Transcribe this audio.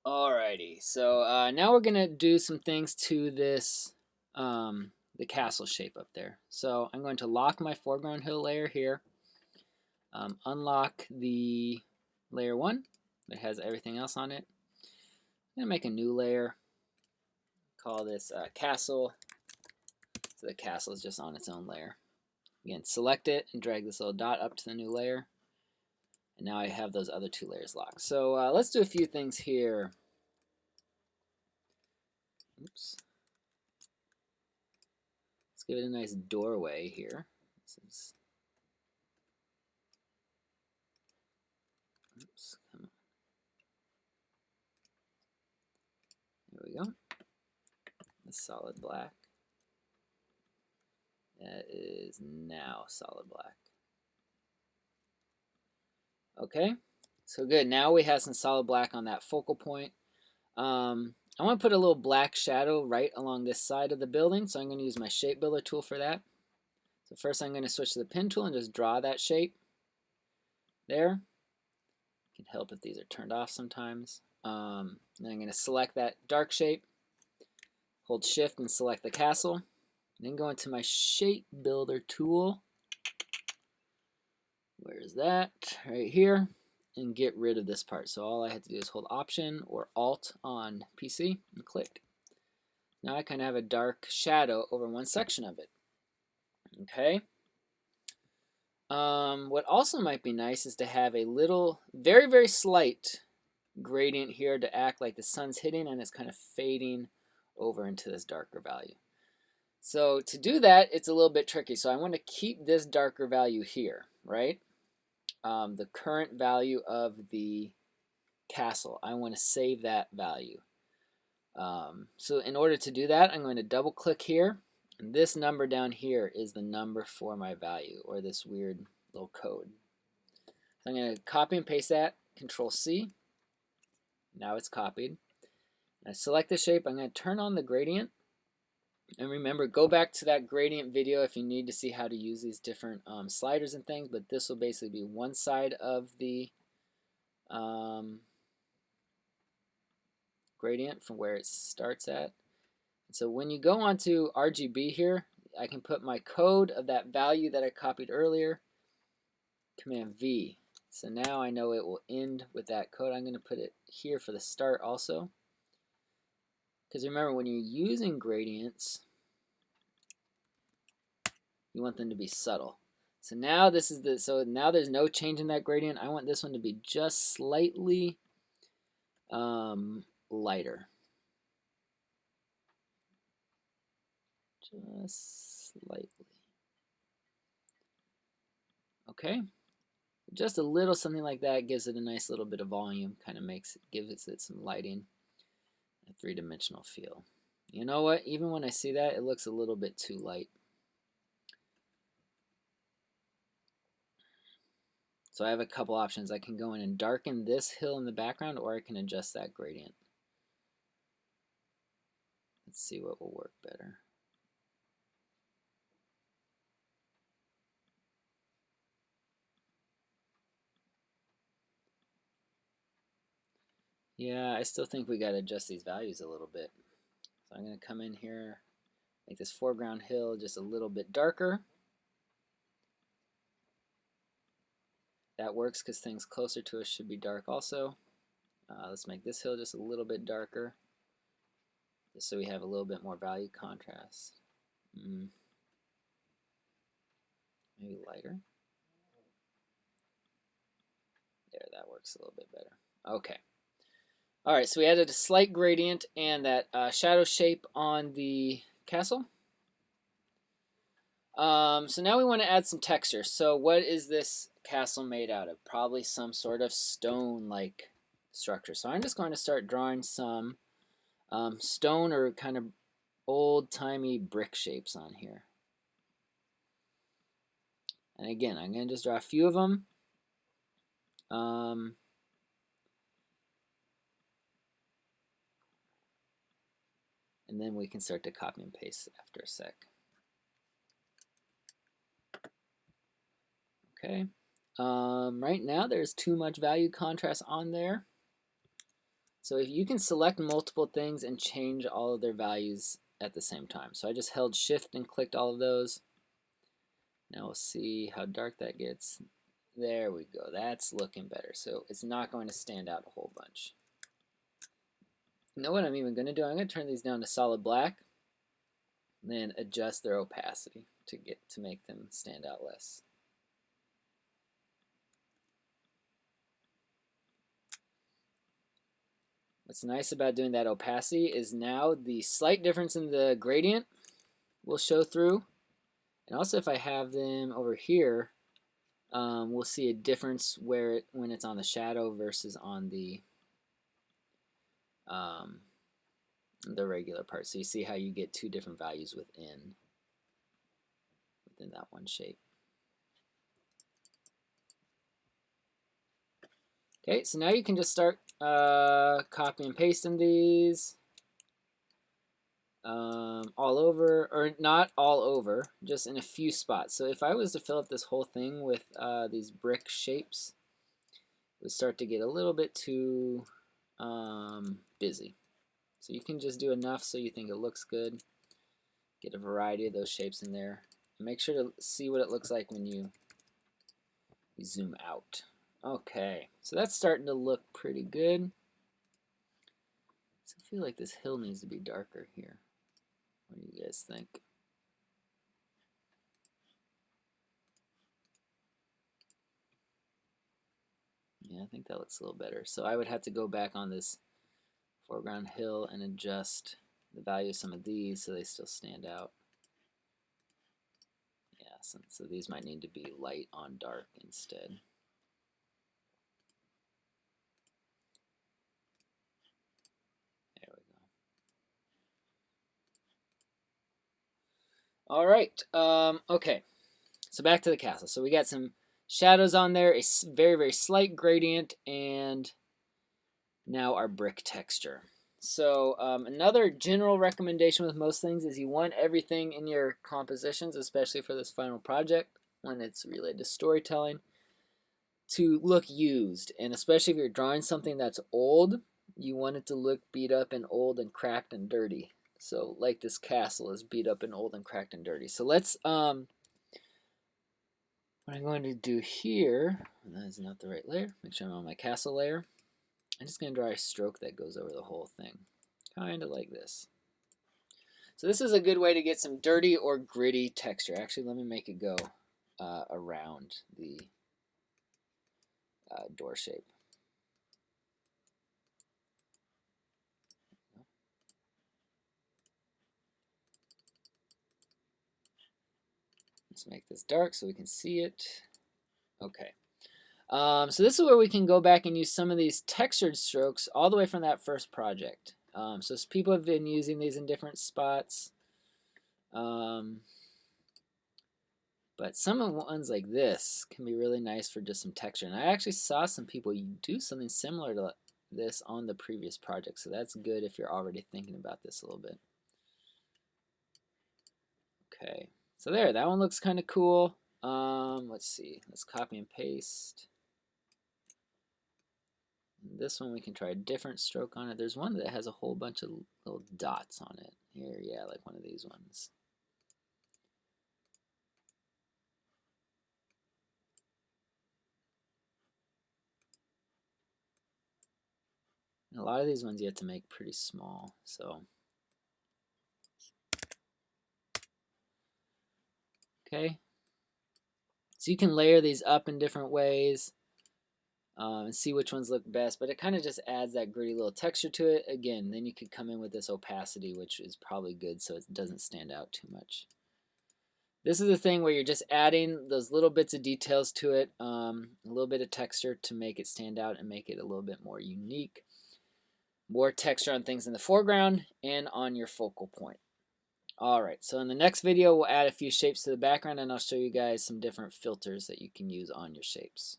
Alrighty, so now we're gonna do some things to this, the castle shape up there. So I'm going to lock my foreground hill layer here, unlock the layer 1 that has everything else on it. I'm gonna make a new layer, call this castle, so the castle is just on its own layer. Again, select it and drag this little dot up to the new layer, and now I have those other two layers locked. So let's do a few things here. Oops. Let's give it a nice doorway here. This is, oops, come on. There we go. The solid black. That is now solid black. Okay, so good. Now we have some solid black on that focal point. I want to put a little black shadow right along this side of the building, so I'm going to use my shape builder tool for that. So first I'm going to switch to the pen tool and just draw that shape there. It can help if these are turned off sometimes. Then I'm going to select that dark shape, hold shift and select the castle. Then go into my shape builder tool. Where's that? Right here. And get rid of this part. So all I have to do is hold Option or Alt on PC and click. Now I kind of have a dark shadow over one section of it. Okay. What also might be nice is to have a little, very, very slight gradient here to act like the sun's hitting and it's kind of fading over into this darker value. So to do that, it's a little bit tricky. So I want to keep this darker value here, right? The current value of the castle. I want to save that value. So in order to do that, I'm going to double click here. And this number down here is the number for my value, or this weird little code. So I'm going to copy and paste that, Control C. Now it's copied. I select the shape. I'm going to turn on the gradient. And remember, go back to that gradient video if you need to see how to use these different sliders and things. But this will basically be one side of the gradient from where it starts at. So when you go onto RGB here, I can put my code of that value that I copied earlier, Command V. So now I know it will end with that code. I'm going to put it here for the start also. Because remember, when you're using gradients, you want them to be subtle. So now this is now there's no change in that gradient. I want this one to be just slightly lighter. Just slightly. Okay. Just a little something like that gives it a nice little bit of volume, kind of gives it some lighting, a three-dimensional feel. You know what? Even when I see that, it looks a little bit too light. So I have a couple options. I can go in and darken this hill in the background, or I can adjust that gradient. Let's see what will work better. Yeah, I still think we got to adjust these values a little bit. So I'm going to come in here, make this foreground hill just a little bit darker. That works because things closer to us should be dark also. Let's make this hill just a little bit darker, just so we have a little bit more value contrast. Maybe lighter. There, that works a little bit better. Okay. All right, so we added a slight gradient and that shadow shape on the castle. So now we want to add some texture. So what is this castle made out of? Probably some sort of stone-like structure. So I'm just going to start drawing some stone or kind of old-timey brick shapes on here. And again, I'm going to just draw a few of them. And then we can start to copy and paste after a sec. Okay. Right now there's too much value contrast on there. So if you can select multiple things and change all of their values at the same time. So I just held shift and clicked all of those. Now we'll see how dark that gets. There we go. That's looking better. So it's not going to stand out a whole bunch. You know what I'm even going to do? I'm going to turn these down to solid black, and then adjust their opacity to make them stand out less. What's nice about doing that opacity is now the slight difference in the gradient will show through. And also if I have them over here, we'll see a difference when it's on the shadow versus on the regular part. So you see how you get two different values within that one shape. Okay, so now you can just start copy and pasting these all over, or not all over, just in a few spots. So if I was to fill up this whole thing with these brick shapes, it would start to get a little bit too busy. So you can just do enough so you think it looks good. Get a variety of those shapes in there. Make sure to see what it looks like when you zoom out. Okay, so that's starting to look pretty good. So I feel like this hill needs to be darker here. What do you guys think? Yeah, I think that looks a little better. So I would have to go back on this foreground hill and adjust the value of some of these so they still stand out. Yeah, so these might need to be light on dark instead. There we go. All right. Okay. So back to the castle. So we got some shadows on there, a very, very slight gradient, and now our brick texture. So another general recommendation with most things is you want everything in your compositions, especially for this final project when it's related to storytelling, to look used. And especially if you're drawing something that's old, you want it to look beat up and old and cracked and dirty. So like this castle is beat up and old and cracked and dirty. So let's what I'm going to do here, that is not the right layer, make sure I'm on my castle layer. I'm just going to draw a stroke that goes over the whole thing, kind of like this. So this is a good way to get some dirty or gritty texture. Actually, let me make it go around the door shape. Let's make this dark so we can see it. Okay. So this is where we can go back and use some of these textured strokes all the way from that first project. So people have been using these in different spots. But some of the ones like this can be really nice for just some texture. And I actually saw some people do something similar to this on the previous project. So that's good if you're already thinking about this a little bit. Okay, so there, that one looks kind of cool. Let's see, let's copy and paste. This one we can try a different stroke on it. There's one that has a whole bunch of little dots on it. Here, yeah, like one of these ones. And a lot of these ones you have to make pretty small, so. Okay. So you can layer these up in different ways and see which ones look best, but it kind of just adds that gritty little texture to it. Again, then you could come in with this opacity, which is probably good so it doesn't stand out too much. This is the thing where you're just adding those little bits of details to it, a little bit of texture to make it stand out and make it a little bit more unique. More texture on things in the foreground and on your focal point. Alright, so in the next video we'll add a few shapes to the background and I'll show you guys some different filters that you can use on your shapes.